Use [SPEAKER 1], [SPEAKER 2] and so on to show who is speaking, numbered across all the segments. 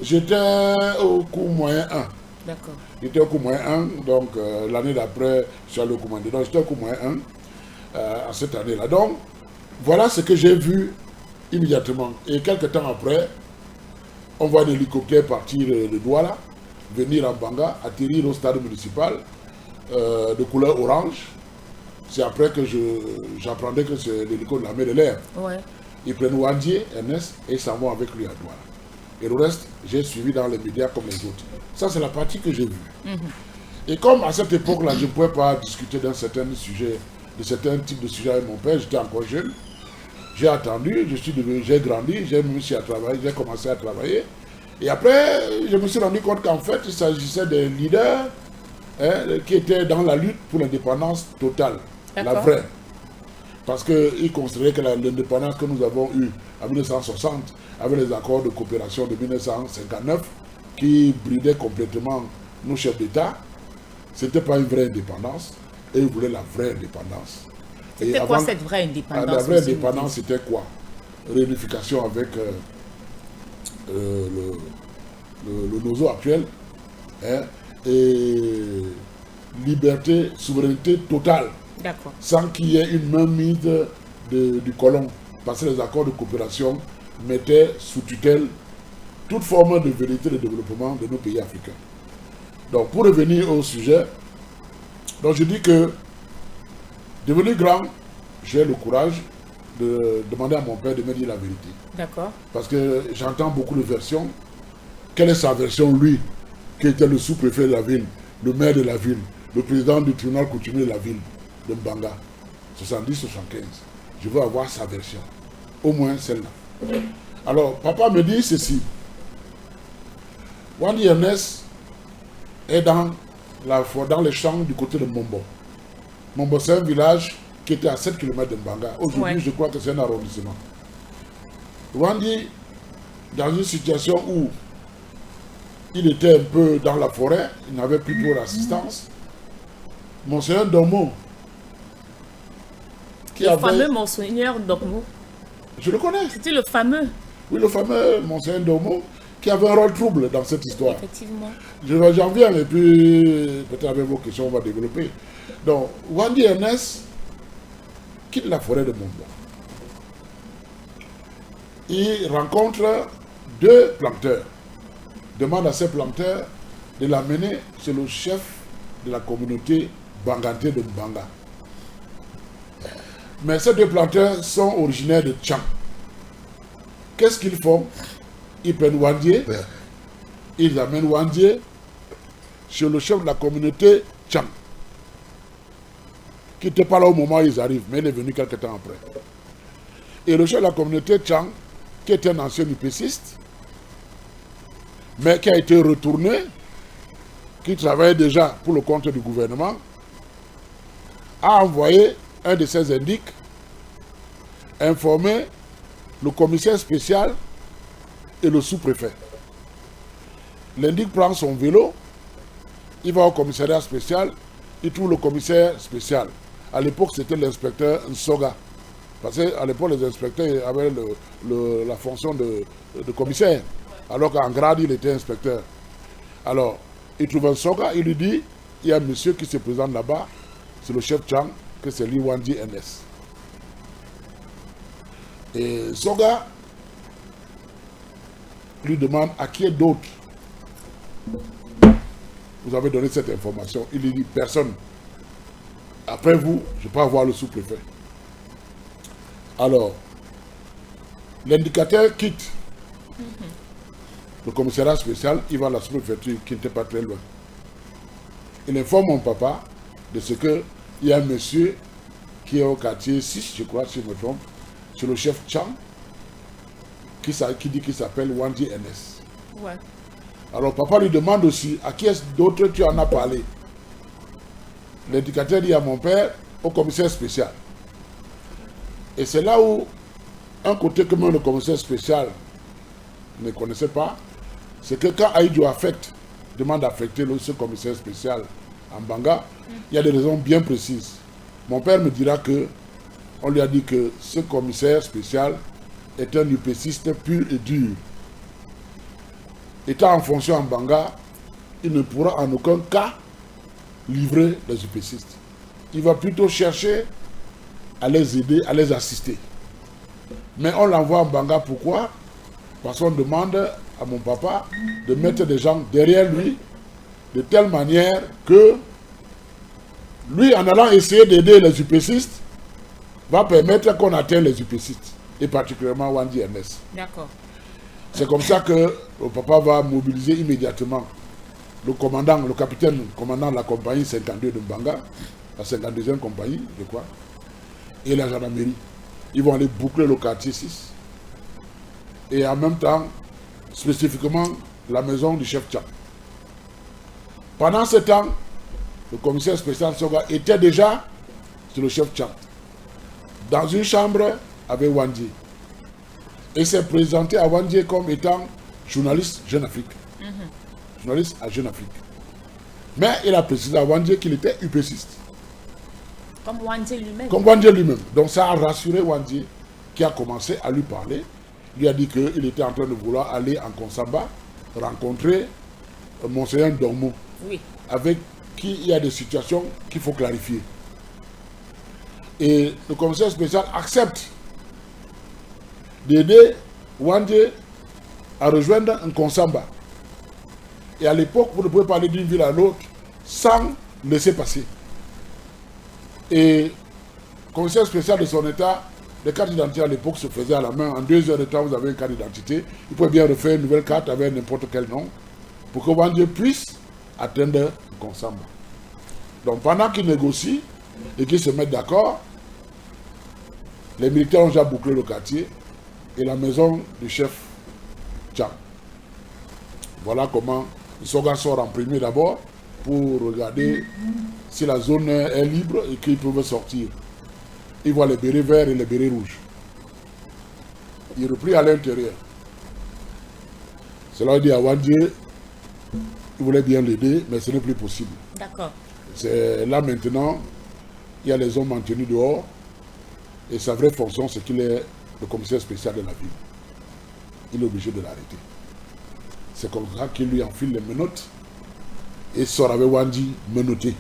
[SPEAKER 1] J'étais au cours moyen 1.
[SPEAKER 2] D'accord.
[SPEAKER 1] J'étais au cours moyen 1, donc l'année d'après, je suis allé au cours moyen 2. Donc j'étais au cours moyen 1 à cette année-là. Donc, voilà ce que j'ai vu immédiatement. Et quelques temps après, on voit un hélicoptère partir de Douala, venir à Banga, atterrir au stade municipal de couleur orange. C'est après que j'apprenais que c'est l'hélicoptère de l'armée de l'air.
[SPEAKER 2] Ouais.
[SPEAKER 1] Ils prennent Wandier, Ernest, et ils s'en vont avec lui à Douala. Et le reste, j'ai suivi dans les médias comme les autres. Ça, c'est la partie que j'ai vue. Et comme à cette époque-là, je ne pouvais pas discuter d'un certain sujet, de certains types de sujets avec mon père, j'étais encore jeune. J'ai attendu, j'ai grandi, j'ai commencé à travailler. Et après, je me suis rendu compte qu'en fait, il s'agissait des leaders qui étaient dans la lutte pour l'indépendance totale, la vraie. Parce qu'ils considéraient que l'indépendance que nous avons eue en 1960, avec les accords de coopération de 1959, qui bridaient complètement nos chefs d'État, ce n'était pas une vraie indépendance, et ils voulaient la vraie indépendance.
[SPEAKER 2] C'était quoi cette vraie indépendance?
[SPEAKER 1] La vraie indépendance, c'était quoi? Réunification avec le NOSO actuel, et liberté, souveraineté totale, sans qu'il y ait une mainmise du colon, parce que les accords de coopération mettaient sous tutelle toute forme de vérité de développement de nos pays africains. Donc, pour revenir au sujet, donc je dis que, devenu grand, j'ai le courage de demander à mon père de me dire la vérité.
[SPEAKER 2] D'accord.
[SPEAKER 1] Parce que j'entends beaucoup de versions. Quelle est sa version, lui, qui était le sous-préfet de la ville, le maire de la ville, le président du tribunal coutumier de la ville de Mbanga, 70-75. Je veux avoir sa version, au moins celle-là. Alors, papa me dit ceci. Wandi Ernest est dans les champs du côté de Mombo. Mombo, c'est un village qui était à 7 km de Mbanga. Aujourd'hui, je crois que c'est un arrondissement. Wandi, dans une situation où il était un peu dans la forêt, il n'avait plus trop d'assistance. Monseigneur Domo,
[SPEAKER 2] fameux Monseigneur Domo.
[SPEAKER 1] Je le connais.
[SPEAKER 2] C'était le fameux.
[SPEAKER 1] Oui, le fameux Monseigneur Domo, qui avait un rôle trouble dans cette histoire.
[SPEAKER 2] Effectivement.
[SPEAKER 1] J'en viens, et puis peut-être avec vos questions, on va développer. Donc, Wandi Ernest quitte la forêt de Mombo. Il rencontre 2 planteurs. Demande à ces planteurs de l'amener chez le chef de la communauté Banganté de Mbanga. Mais ces 2 planteurs sont originaires de Tchang. Qu'est-ce qu'ils font? Ils prennent Wandier, ils amènent Wandier chez le chef de la communauté Tchang, qui n'était pas là au moment où ils arrivent, mais il est venu quelques temps après. Et le chef de la communauté Tchang, qui était un ancien UPCiste, mais qui a été retourné, qui travaillait déjà pour le compte du gouvernement, a envoyé un de ses indiques informer le commissaire spécial et le sous-préfet. L'indique prend son vélo, il va au commissariat spécial, il trouve le commissaire spécial. À l'époque, c'était l'inspecteur Nsoga. Parce qu'à l'époque, les inspecteurs avaient la fonction de commissaire, alors qu'en grade, il était inspecteur. Alors, il trouve Nsoga, il lui dit, il y a un monsieur qui se présente là-bas, c'est le chef Tchang, que c'est lui Wandi Ernest. Et Nsoga lui demande à qui est d'autre vous avez donné cette information. Il lui dit personne. Après vous, je peux avoir le sous-préfet. Alors, l'indicateur quitte le commissariat spécial, il va à la sous-préfecture qui n'était pas très loin. Il informe mon papa de ce qu'il y a un monsieur qui est au quartier 6, je crois, si je me trompe, c'est le chef Tchang, qui dit qu'il s'appelle Wandi Ernest.
[SPEAKER 2] Ouais.
[SPEAKER 1] Alors papa lui demande aussi, à qui est-ce d'autre tu en as parlé? L'indicateur dit à mon père, au commissaire spécial. Et c'est là où, un côté que même le commissaire spécial ne connaissait pas, c'est que quand Aïdjo demande d'affecter ce commissaire spécial en Banga, il y a des raisons bien précises. Mon père me dira que on lui a dit que ce commissaire spécial est un UPCiste pur et dur. étant en fonction en Banga, il ne pourra en aucun cas livrer les UPCistes. Il va plutôt chercher à les aider, à les assister. Mais on l'envoie en Banga, pourquoi? Parce qu'on demande à mon papa de mettre des gens derrière lui, de telle manière que lui, en allant essayer d'aider les UPCistes, va permettre qu'on atteigne les UPCistes, et particulièrement Wandi Ernest.
[SPEAKER 2] D'accord.
[SPEAKER 1] C'est comme ça que le papa va mobiliser immédiatement le commandant, le capitaine commandant de la compagnie 52 de Mbanga, la 52e compagnie, je crois, et la gendarmerie. Ils vont aller boucler le quartier 6. Et en même temps, spécifiquement, la maison du chef Tchad. Pendant ce temps, le commissaire spécial Soga était déjà sur le chef Tchad, dans une chambre avec Wandi. Et s'est présenté à Wandi comme étant journaliste Jeune Afrique. Journaliste à Jeune Afrique. Mais il a précisé à Wandi qu'il était UPCiste.
[SPEAKER 2] Comme Wandi lui-même.
[SPEAKER 1] Comme Wandi lui-même. Donc ça a rassuré Wandi, qui a commencé à lui parler. Il lui a dit qu'il était en train de vouloir aller en Konsamba, rencontrer Monseigneur Dormo,
[SPEAKER 2] Oui.
[SPEAKER 1] avec qui il y a des situations qu'il faut clarifier. Et le commissaire spécial accepte d'aider Wandi à rejoindre un Konsamba. Et à l'époque, vous ne pouvez pas aller d'une ville à l'autre sans laisser passer. Et le commissaire spécial de son état, les cartes d'identité à l'époque se faisaient à la main. En 2 heures de temps, vous avez une carte d'identité. Vous pouvez bien refaire une nouvelle carte avec n'importe quel nom pour que Wandi puisse atteindre le Konsamba. Donc pendant qu'ils négocient et qu'ils se mettent d'accord, les militaires ont déjà bouclé le quartier et la maison du chef Tcham. Voilà comment les soldats sortent en premier d'abord pour regarder si la zone est libre et qu'ils peuvent sortir. Ils voient les bérets verts et les bérets rouges. Il reprit à l'intérieur. Cela dit à Wandi, il voulait bien l'aider, mais ce n'est plus possible.
[SPEAKER 2] D'accord.
[SPEAKER 1] C'est là maintenant, il y a les hommes maintenus dehors, et sa vraie fonction, c'est qu'il est le commissaire spécial de la ville. Il est obligé de l'arrêter. C'est comme ça qu'il lui enfile les menottes et sort avec Wandi menotté.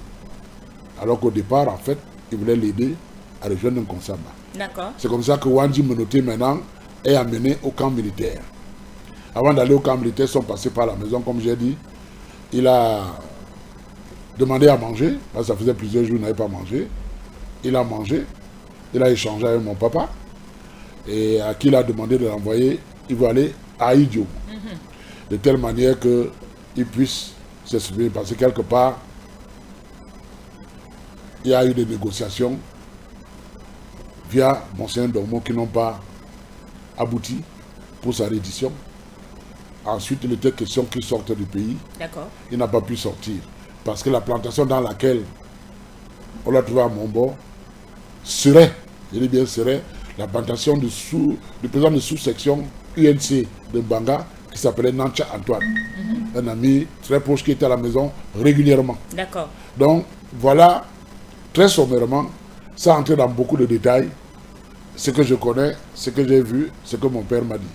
[SPEAKER 1] Alors qu'au départ, en fait, il voulait l'aider à rejoindre un Konsamba.
[SPEAKER 2] D'accord.
[SPEAKER 1] C'est comme ça que Wandi menotté maintenant est amené au camp militaire. Avant d'aller au camp militaire, ils sont passés par la maison, comme j'ai dit. Il a demandé à manger, parce que ça faisait plusieurs jours qu'il n'avait pas mangé. Il a mangé, il a échangé avec mon papa, et à qui il a demandé de l'envoyer, il va aller à Idio. De telle manière qu'il puisse s'exprimer, parce que quelque part, il y a eu des négociations via Monseigneur Dormo qui n'ont pas abouti pour sa reddition. Ensuite, il était question qu'il sorte du pays.
[SPEAKER 2] D'accord.
[SPEAKER 1] Il n'a pas pu sortir. Parce que la plantation dans laquelle on l'a trouvé à Montbord serait, je dis bien serait, la plantation du président de sous-section UNC de Mbanga qui s'appelait Nancha Antoine. Un ami très proche qui était à la maison régulièrement.
[SPEAKER 2] D'accord.
[SPEAKER 1] Donc, voilà, très sommairement, sans entrer dans beaucoup de détails, ce que je connais, ce que j'ai vu, ce que mon père m'a dit.